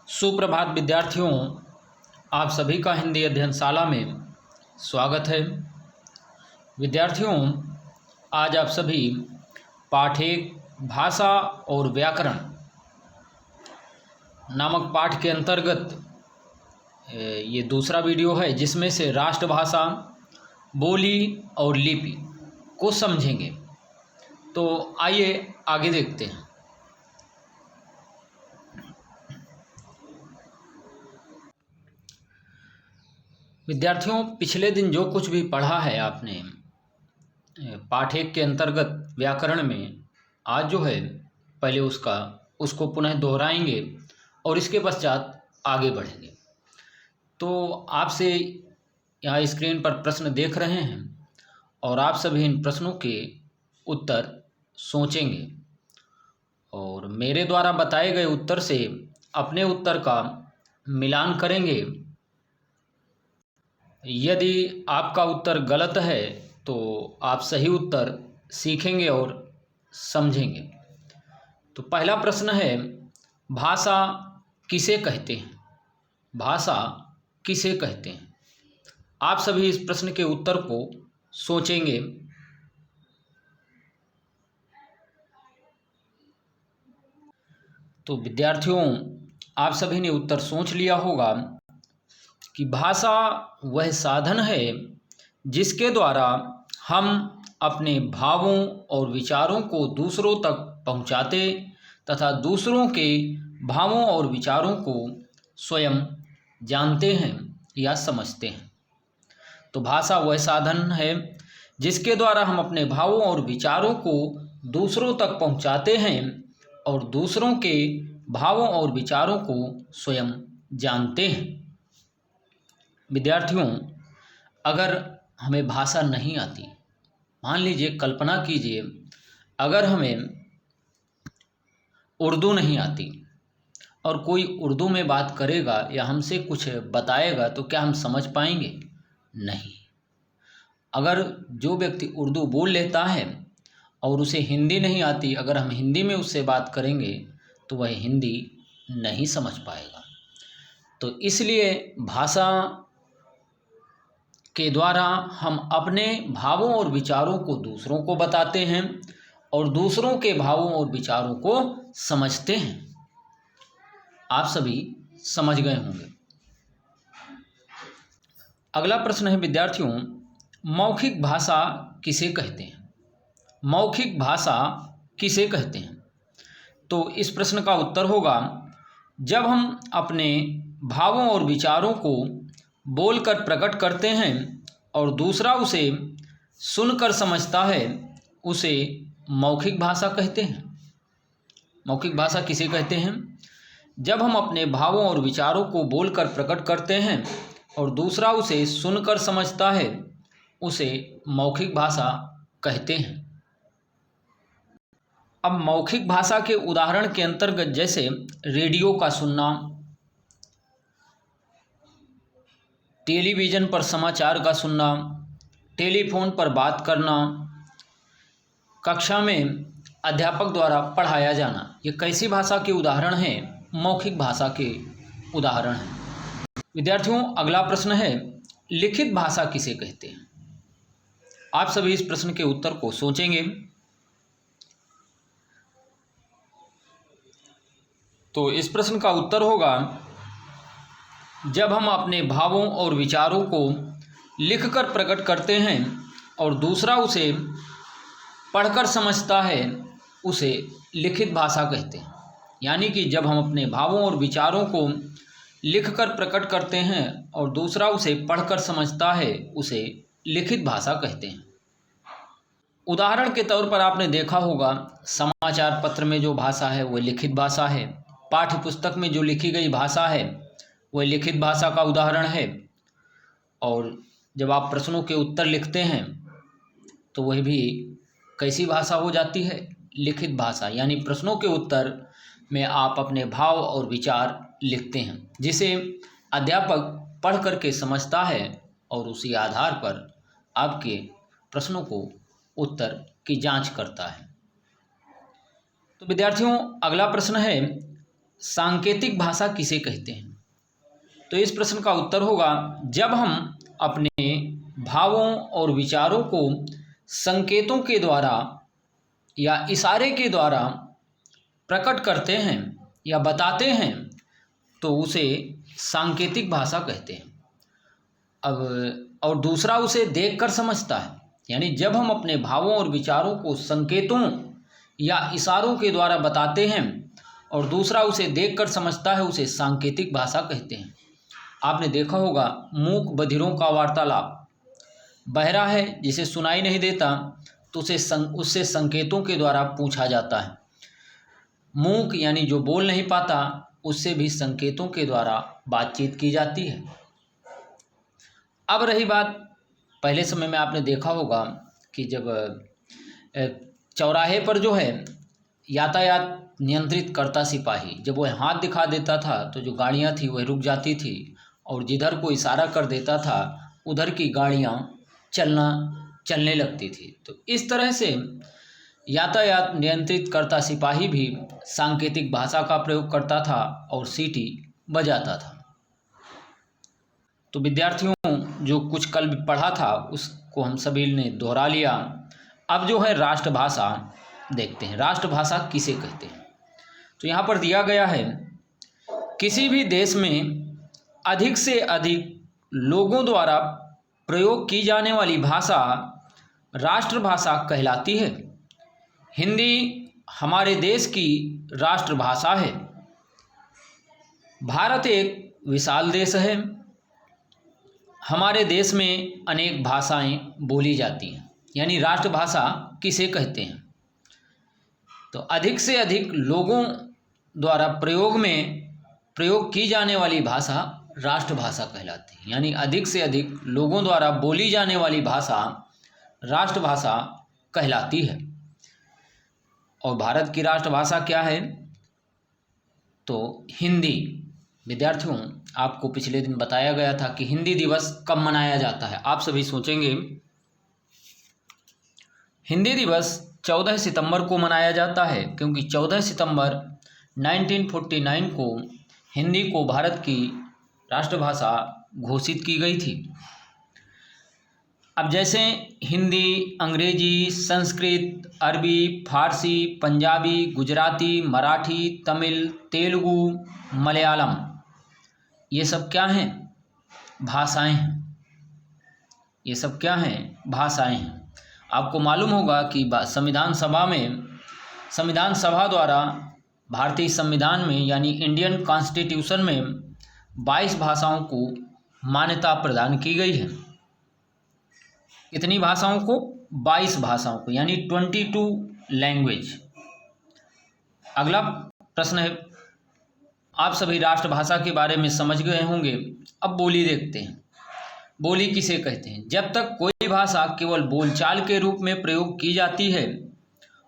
सुप्रभात विद्यार्थियों, आप सभी का हिंदी अध्ययनशाला में स्वागत है। विद्यार्थियों, आज आप सभी पाठ 1 भाषा और व्याकरण नामक पाठ के अंतर्गत ये दूसरा वीडियो है जिसमें से राष्ट्रभाषा, बोली और लिपि को समझेंगे। तो आइए आगे देखते हैं। विद्यार्थियों, पिछले दिन जो कुछ भी पढ़ा है आपने पाठ 1 के अंतर्गत व्याकरण में, आज जो है पहले उसको पुनः दोहराएंगे और इसके पश्चात आगे बढ़ेंगे। तो आपसे यहाँ स्क्रीन पर प्रश्न देख रहे हैं और आप सभी इन प्रश्नों के उत्तर सोचेंगे और मेरे द्वारा बताए गए उत्तर से अपने उत्तर का मिलान करेंगे। यदि आपका उत्तर गलत है तो आप सही उत्तर सीखेंगे और समझेंगे। तो पहला प्रश्न है, भाषा किसे कहते हैं? भाषा किसे कहते हैं? आप सभी इस प्रश्न के उत्तर को सोचेंगे। तो विद्यार्थियों, आप सभी ने उत्तर सोच लिया होगा कि भाषा वह साधन है जिसके द्वारा हम अपने भावों और विचारों को दूसरों तक पहुंचाते तथा दूसरों के भावों और विचारों को स्वयं जानते हैं या समझते हैं। तो भाषा वह साधन है जिसके द्वारा हम अपने भावों और विचारों को दूसरों तक पहुंचाते हैं और दूसरों के भावों और विचारों को स्वयं जानते हैं। विद्यार्थियों, अगर हमें भाषा नहीं आती, मान लीजिए, कल्पना कीजिए, अगर हमें उर्दू नहीं आती और कोई उर्दू में बात करेगा या हमसे कुछ बताएगा तो क्या हम समझ पाएंगे? नहीं। अगर जो व्यक्ति उर्दू बोल लेता है और उसे हिंदी नहीं आती, अगर हम हिंदी में उससे बात करेंगे तो वह हिंदी नहीं समझ पाएगा। तो इसलिए भाषा के द्वारा हम अपने भावों और विचारों को दूसरों को बताते हैं और दूसरों के भावों और विचारों को समझते हैं। आप सभी समझ गए होंगे। अगला प्रश्न है विद्यार्थियों, मौखिक भाषा किसे कहते हैं? मौखिक भाषा किसे कहते हैं? तो इस प्रश्न का उत्तर होगा, जब हम अपने भावों और विचारों को बोलकर प्रकट करते हैं और दूसरा उसे सुनकर समझता है, उसे मौखिक भाषा कहते हैं। मौखिक भाषा किसे कहते हैं? जब हम अपने भावों और विचारों को बोलकर प्रकट करते हैं और दूसरा उसे सुनकर समझता है, उसे मौखिक भाषा कहते हैं। अब मौखिक भाषा के उदाहरण के अंतर्गत जैसे रेडियो का सुनना, टेलीविज़न पर समाचार का सुनना, टेलीफोन पर बात करना, कक्षा में अध्यापक द्वारा पढ़ाया जाना, ये कैसी भाषा के उदाहरण हैं? मौखिक भाषा के उदाहरण हैं। विद्यार्थियों, अगला प्रश्न है, लिखित भाषा किसे कहते हैं? आप सभी इस प्रश्न के उत्तर को सोचेंगे। तो इस प्रश्न का उत्तर होगा, जब हम अपने भावों और विचारों को लिखकर प्रकट करते हैं और दूसरा उसे पढ़कर समझता है, उसे लिखित भाषा कहते हैं। यानी कि जब हम अपने भावों और विचारों को लिखकर प्रकट करते हैं और दूसरा उसे पढ़कर समझता है, उसे लिखित भाषा कहते हैं। उदाहरण के तौर पर आपने देखा होगा, समाचार पत्र में जो भाषा है वह लिखित भाषा है, पाठ्य पुस्तक में जो लिखी गई भाषा है वह लिखित भाषा का उदाहरण है। और जब आप प्रश्नों के उत्तर लिखते हैं तो वह भी कैसी भाषा हो जाती है? लिखित भाषा। यानी प्रश्नों के उत्तर में आप अपने भाव और विचार लिखते हैं, जिसे अध्यापक पढ़ करके समझता है और उसी आधार पर आपके प्रश्नों को उत्तर की जांच करता है। तो विद्यार्थियों, अगला प्रश्न है, सांकेतिक भाषा किसे कहते हैं? तो इस प्रश्न का उत्तर होगा, जब हम अपने भावों और विचारों को संकेतों के द्वारा या इशारे के द्वारा प्रकट करते हैं या बताते हैं तो उसे सांकेतिक भाषा कहते हैं। अब और दूसरा उसे देखकर समझता है, यानी जब हम अपने भावों और विचारों को संकेतों या इशारों के द्वारा बताते हैं और दूसरा उसे देखकर समझता है, उसे सांकेतिक भाषा कहते हैं। आपने देखा होगा मूक बधिरों का वार्तालाप। बहरा है जिसे सुनाई नहीं देता तो उससे संकेतों के द्वारा पूछा जाता है। मूक यानी जो बोल नहीं पाता, उससे भी संकेतों के द्वारा बातचीत की जाती है। अब रही बात, पहले समय में आपने देखा होगा कि जब चौराहे पर जो है यातायात नियंत्रित करता सिपाही, जब वह हाथ दिखा देता था तो जो गाड़ियां थी वह रुक जाती थी और जिधर को इशारा कर देता था उधर की गाड़ियां चलने लगती थी। तो इस तरह से यातायात नियंत्रित करता सिपाही भी सांकेतिक भाषा का प्रयोग करता था और सीटी बजाता था। तो विद्यार्थियों, जो कुछ कल पढ़ा था उसको हम सभी ने दोहरा लिया। अब जो है राष्ट्रभाषा देखते हैं। राष्ट्रभाषा किसे कहते हैं? तो यहाँ पर दिया गया है, किसी भी देश में अधिक से अधिक लोगों द्वारा प्रयोग की जाने वाली भाषा राष्ट्रभाषा कहलाती है। हिंदी हमारे देश की राष्ट्रभाषा है। भारत एक विशाल देश है। हमारे देश में अनेक भाषाएं बोली जाती हैं, यानी राष्ट्रभाषा किसे कहते हैं? तो अधिक से अधिक लोगों द्वारा प्रयोग की जाने वाली भाषा राष्ट्रभाषा कहलाती है, यानी अधिक से अधिक लोगों द्वारा बोली जाने वाली भाषा राष्ट्रभाषा कहलाती है। और भारत की राष्ट्रभाषा क्या है? तो हिंदी। विद्यार्थियों, आपको पिछले दिन बताया गया था कि हिंदी दिवस कब मनाया जाता है। आप सभी सोचेंगे हिंदी दिवस 14 सितंबर को मनाया जाता है, क्योंकि 14 सितंबर 1949 को हिंदी को भारत की राष्ट्रभाषा घोषित की गई थी। अब जैसे हिंदी, अंग्रेजी, संस्कृत, अरबी, फारसी, पंजाबी, गुजराती, मराठी, तमिल, तेलुगु, मलयालम, ये सब क्या हैं? भाषाएं हैं। ये सब क्या हैं? भाषाएं हैं। आपको मालूम होगा कि संविधान सभा द्वारा भारतीय संविधान में यानी इंडियन कॉन्स्टिट्यूशन में 22 भाषाओं को मान्यता प्रदान की गई है। कितनी भाषाओं को? 22 भाषाओं को, यानी 22 लैंग्वेज। अगला प्रश्न है, आप सभी राष्ट्रभाषा के बारे में समझ गए होंगे। अब बोली देखते हैं। बोली किसे कहते हैं? जब तक कोई भाषा केवल बोलचाल के रूप में प्रयोग की जाती है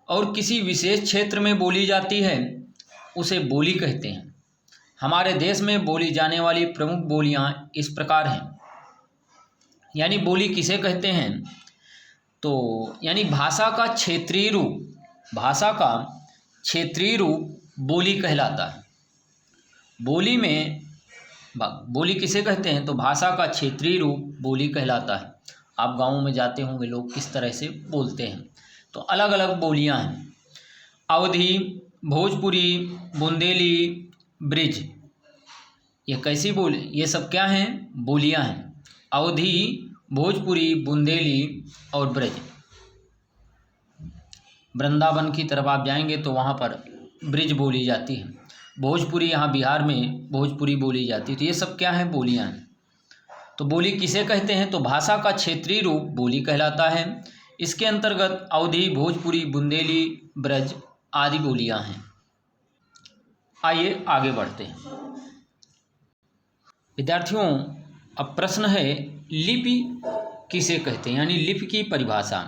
और किसी विशेष क्षेत्र में बोली जाती है, उसे बोली कहते हैं। हमारे देश में बोली जाने वाली प्रमुख बोलियां इस प्रकार हैं। यानी बोली किसे कहते हैं? तो यानी भाषा का क्षेत्रीय रूप बोली कहलाता है। बोली किसे कहते हैं? तो भाषा का क्षेत्रीय रूप बोली कहलाता है। आप गाँव में जाते होंगे, लोग किस तरह से बोलते हैं। तो अलग अलग बोलियां हैं। अवधी, भोजपुरी, बुंदेली, ब्रिज, ये कैसी बोली? ये सब क्या हैं? बोलियां हैं। अवधी, भोजपुरी, बुंदेली और ब्रिज। वृंदावन की तरफ आप जाएंगे तो वहाँ पर ब्रिज बोली जाती है। भोजपुरी, यहाँ बिहार में भोजपुरी बोली जाती है। तो ये सब क्या है? बोलियां हैं। तो बोली किसे कहते हैं? तो भाषा का क्षेत्रीय रूप बोली कहलाता है। इसके अंतर्गत अवधी, भोजपुरी, बुंदेली, ब्रज आदि बोलियां हैं। आइए आगे बढ़ते हैं। विद्यार्थियों, अब प्रश्न है, लिपि किसे कहते हैं? यानी लिपि की परिभाषा।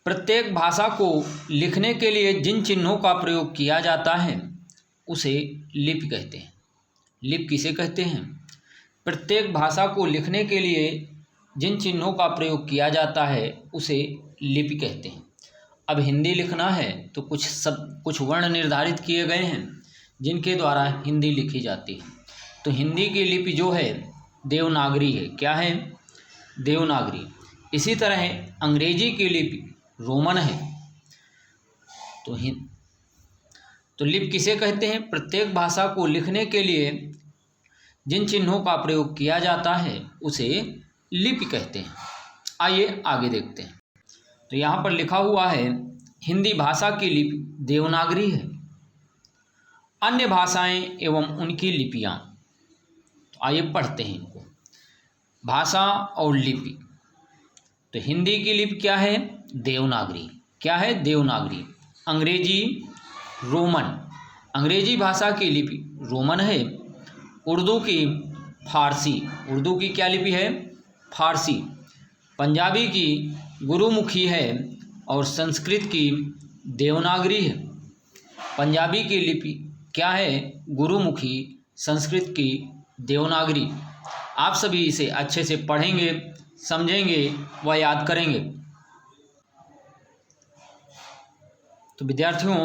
प्रत्येक भाषा को लिखने के लिए जिन चिन्हों का प्रयोग किया जाता है उसे लिपि कहते हैं। लिपि किसे कहते हैं? प्रत्येक भाषा को लिखने के लिए जिन चिन्हों का प्रयोग किया जाता है उसे लिपि कहते हैं। अब हिंदी लिखना है तो कुछ वर्ण निर्धारित किए गए हैं, जिनके द्वारा हिंदी लिखी जाती है। तो हिंदी की लिपि जो है देवनागरी है। क्या है? देवनागरी। इसी तरह अंग्रेजी की लिपि रोमन है। तो लिपि किसे कहते हैं? प्रत्येक भाषा को लिखने के लिए जिन चिन्हों का प्रयोग किया जाता है उसे लिपि कहते हैं। आइए आगे देखते हैं। तो यहाँ पर लिखा हुआ है हिंदी भाषा की लिपि देवनागरी है। अन्य भाषाएं एवं उनकी लिपियाँ। तो आइए पढ़ते हैं इनको। भाषा और लिपि। तो हिंदी की लिपि क्या है? देवनागरी। क्या है? देवनागरी। अंग्रेजी रोमन। अंग्रेजी भाषा की लिपि रोमन है। उर्दू की फारसी। उर्दू की क्या लिपि है? फारसी। पंजाबी की गुरुमुखी है और संस्कृत की देवनागरी है। पंजाबी की लिपि क्या है? गुरुमुखी, संस्कृत की देवनागरी। आप सभी इसे अच्छे से पढ़ेंगे, समझेंगे व याद करेंगे। तो विद्यार्थियों,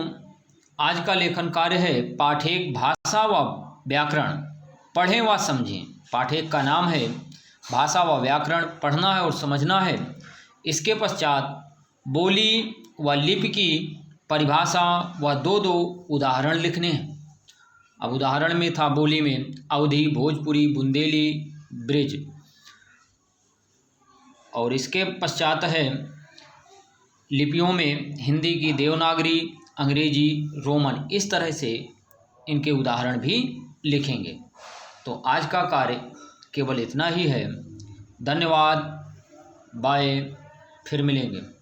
आज का लेखन कार्य है पाठ 1 भाषा व व्याकरण। पढ़ें व समझें। पाठ 1 का नाम है भाषा व व्याकरण। पढ़ना है और समझना है। इसके पश्चात बोली व लिपि की परिभाषा व 2 उदाहरण लिखने हैं। अब उदाहरण में था बोली में अवधी, भोजपुरी, बुंदेली, ब्रिज। और इसके पश्चात है लिपियों में हिंदी की देवनागरी, अंग्रेजी, रोमन। इस तरह से इनके उदाहरण भी लिखेंगे। तो आज का कार्य केवल इतना ही है। धन्यवाद। बाय। फिर मिलेंगे।